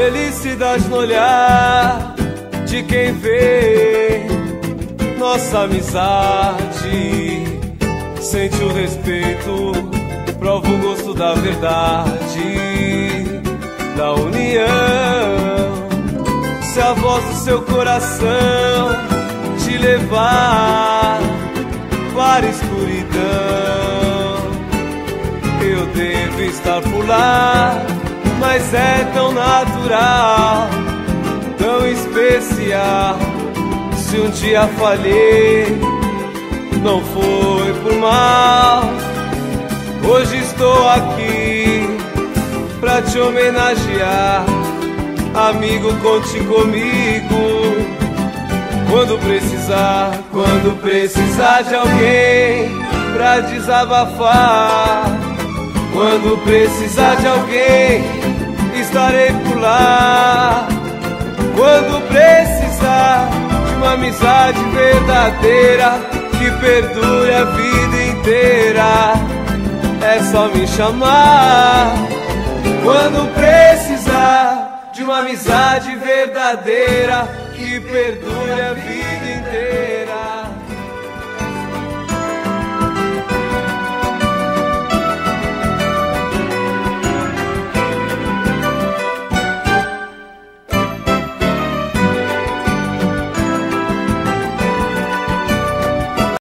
felicidade no olhar de quem vê nossa amizade. Sente o respeito, prova o gosto da verdade, da união. Se a voz do seu coração te levar para a escuridão, eu devo estar por lá, mas é tão natural, tão especial. Se um dia falhei, não foi por mal. Hoje estou aqui pra te homenagear. Amigo, conte comigo quando precisar de alguém pra desabafar. Quando precisar de alguém, estarei por lá. Quando precisar de uma amizade verdadeira que perdure a vida inteira, é só me chamar. Quando precisar de uma amizade verdadeira que perdure a vida inteira.